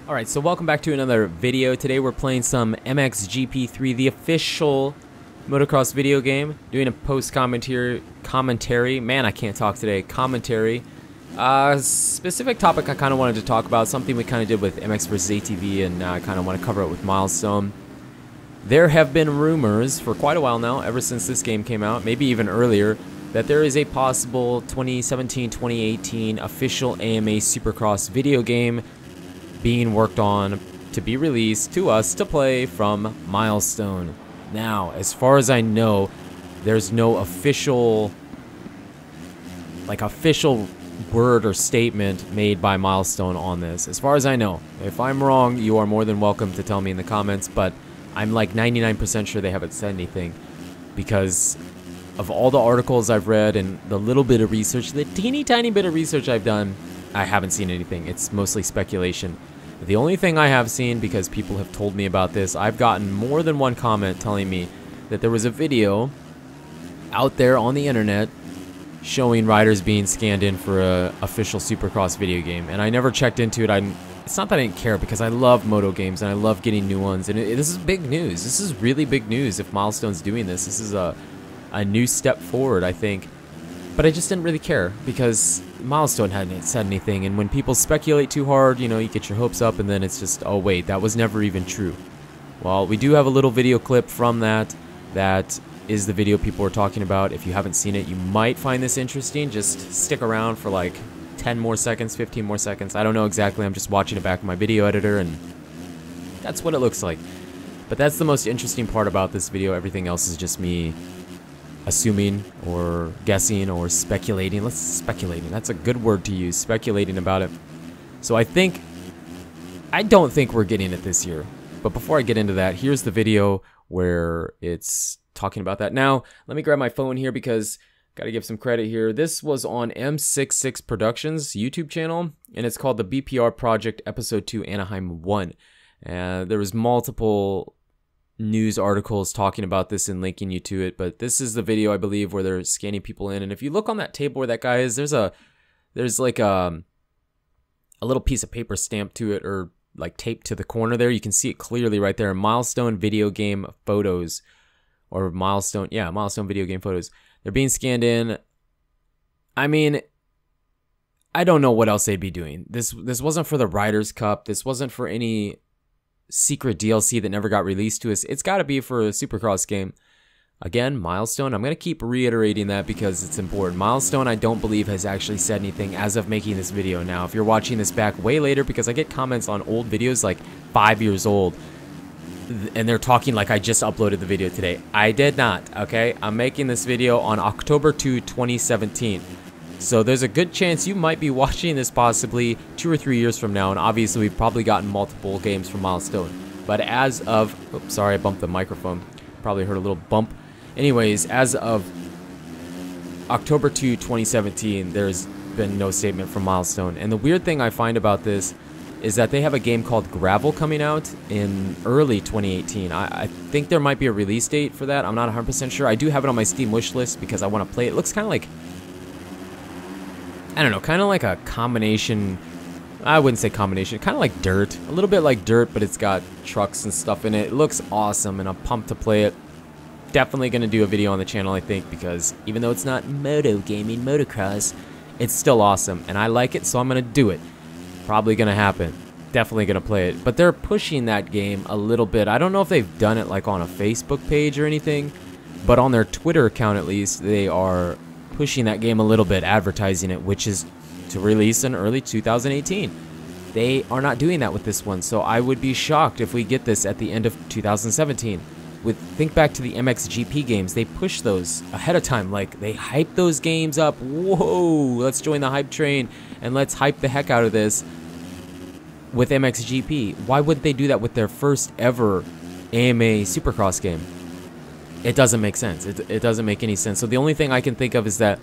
Alright, so welcome back to another video. Today we're playing some MXGP3, the official motocross video game. Doing a post-commentary. Man, I can't talk today. Commentary. Specific topic I kind of wanted to talk about. Something we kind of did with MX vs. ATV, and now I kind of want to cover it with MxoN. There have been rumors for quite a while now, ever since this game came out, maybe even earlier, that there is a possible 2017-2018 official AMA Supercross video game being worked on to be released to us to play from MxoN. Now, as far as I know, there's no official word or statement made by MxoN on this. As far as I know. If I'm wrong, you are more than welcome to tell me in the comments, but I'm like 99% sure they haven't said anything, because of all the articles I've read and the little bit of research, the teeny tiny bit of research I've done, I haven't seen anything. It's mostly speculation. The only thing I have seen, because people have told me about this, I've gotten more than one comment telling me that there was a video out there on the internet showing riders being scanned in for a official Supercross video game, and I never checked into it. It's not that I didn't care, because I love moto games and I love getting new ones, and this is big news. This is really big news if MxoN's doing this. This is a new step forward, I think. But I just didn't really care, because MxoN hadn't said anything, and when people speculate too hard, you know, you get your hopes up, and then it's just, oh wait, that was never even true. Well, we do have a little video clip from that. That is the video people were talking about. If you haven't seen it, you might find this interesting. Just stick around for like 10 more seconds, 15 more seconds. I don't know exactly. I'm just watching it back in my video editor, and that's what it looks like. But that's the most interesting part about this video. Everything else is just me assuming or guessing or speculating. Speculating. That's a good word to use. Speculating about it. So I don't think we're getting it this year. But before I get into that, here's the video where it's talking about that. Now, let me grab my phone here, because got to give some credit here. This was on M66 Productions YouTube channel, and it's called the BPR Project Episode 2 Anaheim 1. There was multiple news articles talking about this and linking you to it, but this is the video, I believe, where they're scanning people in. And if you look on that table where that guy is, there's like a little piece of paper stamped to it, or like taped to the corner there. You can see it clearly right there. MxoN video game photos, or MxoN video game photos. They're being scanned in. I mean, I don't know what else they'd be doing. This wasn't for the Riders Cup. This wasn't for any secret DLC that never got released to us. It's got to be for a Supercross game. Again, MxoN, I'm going to keep reiterating that because it's important. MxoN, I don't believe, has actually said anything as of making this video. Now, if you're watching this back way later, because I get comments on old videos like 5 years old, and they're talking like I just uploaded the video today. I did not, okay? I'm making this video on October 2, 2017. So there's a good chance you might be watching this possibly 2 or 3 years from now, and obviously we've probably gotten multiple games from MxoN. But as of, oops, sorry, I bumped the microphone. Probably heard a little bump. Anyways, as of October 2, 2017, there's been no statement from MxoN. And the weird thing I find about this is that they have a game called Gravel coming out in early 2018. I think there might be a release date for that. I'm not 100% sure. I do have it on my Steam wish list because I want to play it. It looks kind of like, I don't know, kind of like a combination. I wouldn't say combination, kind of like Dirt. A little bit like Dirt, but it's got trucks and stuff in it. It looks awesome, and I'm pumped to play it. Definitely going to do a video on the channel, I think, because even though it's not moto gaming, motocross, it's still awesome, and I like it, so I'm going to do it. Probably going to happen. Definitely going to play it. But they're pushing that game a little bit. I don't know if they've done it like on a Facebook page or anything, but on their Twitter account at least, they are pushing that game a little bit, advertising it, which is to release in early 2018. They are not doing that with this one, so I would be shocked if we get this at the end of 2017. Think back to the MXGP games. They push those ahead of time. Like, they hype those games up. Whoa, let's join the hype train, and let's hype the heck out of this with MXGP. Why wouldn't they do that with their first ever AMA Supercross game? It doesn't make sense. It doesn't make any sense. So the only thing I can think of is that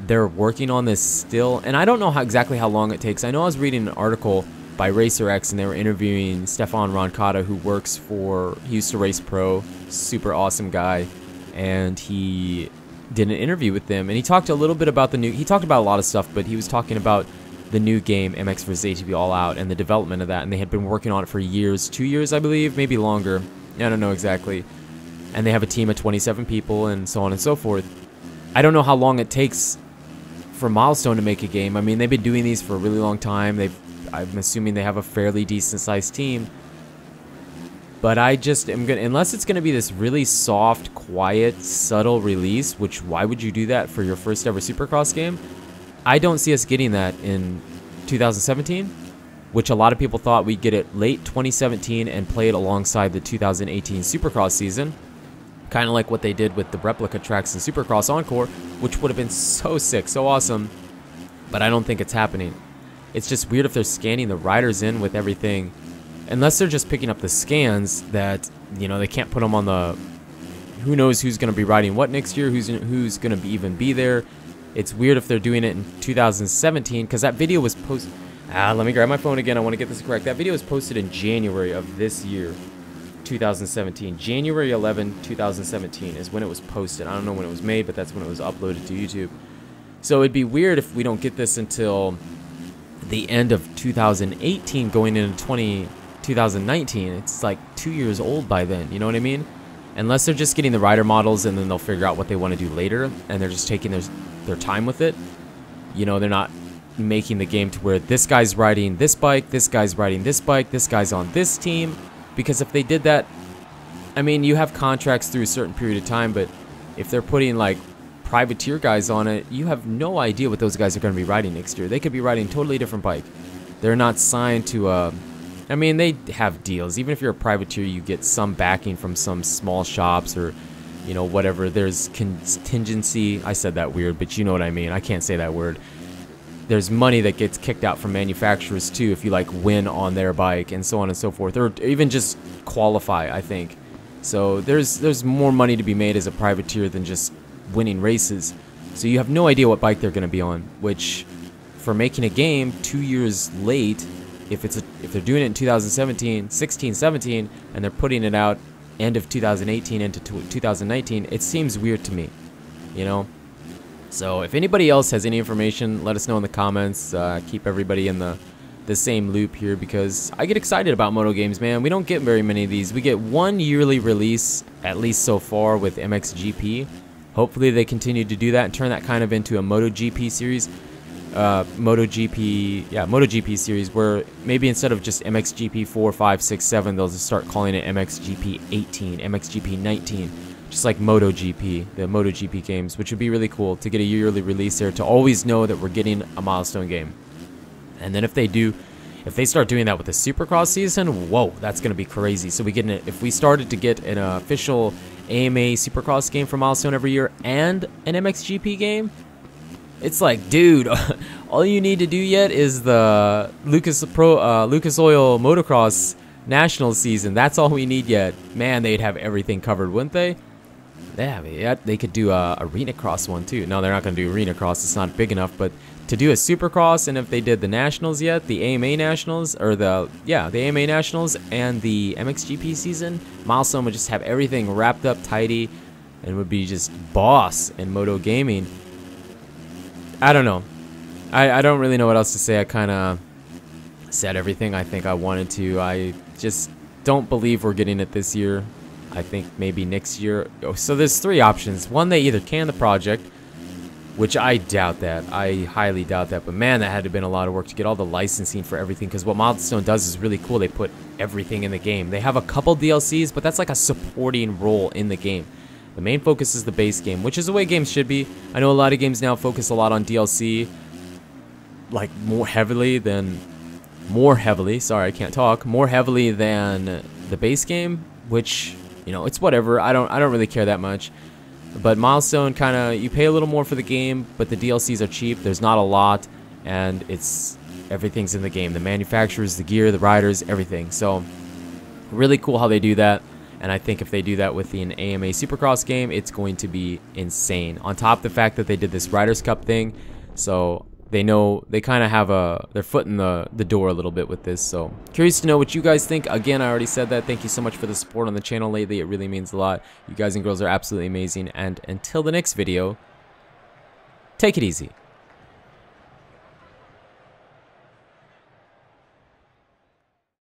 they're working on this still, and I don't know exactly how long it takes. I know I was reading an article by Racer X, and they were interviewing Stefan Roncada, who he used to race pro, super awesome guy, and he did an interview with them, and he talked a little bit about he talked about a lot of stuff, but he was talking about the new game MX vs ATV All Out and the development of that, and they had been working on it for years, 2 years I believe, maybe longer, I don't know exactly, and they have a team of 27 people and so on and so forth. I don't know how long it takes for Milestone to make a game. I mean, they've been doing these for a really long time. I'm assuming they have a fairly decent sized team, but I just am gonna, unless it's gonna be this really soft, quiet, subtle release, which why would you do that for your first ever Supercross game? I don't see us getting that in 2017, which a lot of people thought we'd get it late 2017 and play it alongside the 2018 Supercross season. Kind of like what they did with the replica tracks in Supercross Encore, which would have been so sick, so awesome, but I don't think it's happening. It's just weird if they're scanning the riders in with everything, unless they're just picking up the scans that, you know, they can't put them on the, who knows who's going to be riding what next year, who's going to even be there. It's weird if they're doing it in 2017, because that video was posted, let me grab my phone again, I want to get this correct. That video was posted in January of this year, 2017. January 11, 2017 is when it was posted. I don't know when it was made, but that's when it was uploaded to YouTube. So it'd be weird if we don't get this until the end of 2018 going into 2019. It's like 2 years old by then, you know what I mean? Unless they're just getting the rider models and then they'll figure out what they want to do later and they're just taking their time with it. You know, they're not making the game to where this guy's riding this bike, this guy's riding this bike, this guy's on this team. Because if they did that, I mean, you have contracts through a certain period of time, but if they're putting like privateer guys on it, you have no idea what those guys are going to be riding next year. They could be riding a totally different bike. They're not signed to I mean, they have deals. Even if you're a privateer, you get some backing from some small shops or, you know, whatever. There's contingency. I said that weird, but you know what I mean. I can't say that word. There's money that gets kicked out from manufacturers too if you like win on their bike and so on and so forth, or even just qualify, I think. So there's more money to be made as a privateer than just winning races. So you have no idea what bike they're going to be on, which for making a game 2 years late, if they're doing it in 2017, 16, 17 and they're putting it out end of 2018 into 2019, it seems weird to me, you know? So if anybody else has any information, let us know in the comments. Keep everybody in the same loop here, because I get excited about moto games, man. We don't get very many of these. We get one yearly release, at least so far, with MXGP. Hopefully they continue to do that and turn that kind of into a MotoGP series. MotoGP series, where maybe instead of just MXGP 4, 5, 6, 7, they'll just start calling it MXGP 18, MXGP 19. Just like MotoGP, the MotoGP games, which would be really cool to get a yearly release there, to always know that we're getting a Milestone game. And then if they start doing that with the Supercross season, whoa, that's going to be crazy. So if we started to get an official AMA Supercross game for Milestone every year and an MXGP game, it's like, dude, all you need to do yet is the Lucas Oil Motocross Nationals season. That's all we need yet. Man, they'd have everything covered, wouldn't they? Yeah, they could do a arena cross one too. No, they're not going to do arena cross. It's not big enough. But to do a Supercross, and if they did the Nationals yet, the AMA Nationals, or the AMA Nationals and the MXGP season, Milestone would just have everything wrapped up tidy, and would be just boss in moto gaming. I don't know. I don't really know what else to say. I kind of said everything I think I wanted to. I just don't believe we're getting it this year. I think maybe next year. So there's three options. One, they either can the project, which I doubt that. I highly doubt that. But man, that had to have been a lot of work to get all the licensing for everything, because what Milestone does is really cool. They put everything in the game. They have a couple DLCs, but that's like a supporting role in the game. The main focus is the base game, which is the way games should be. I know a lot of games now focus a lot on DLC, like more heavily than the base game, which, you know, it's whatever. I don't really care that much. But Milestone, kind of, you pay a little more for the game, but the DLCs are cheap. There's not a lot, and everything's in the game. The manufacturers, the gear, the riders, everything. So really cool how they do that. And I think if they do that with an AMA Supercross game, it's going to be insane. On top of the fact that they did this Riders Cup thing, so they know they kind of have their foot in the door a little bit with this. So curious to know what you guys think. Again, I already said that. Thank you so much for the support on the channel lately. It really means a lot. You guys and girls are absolutely amazing. And until the next video, take it easy.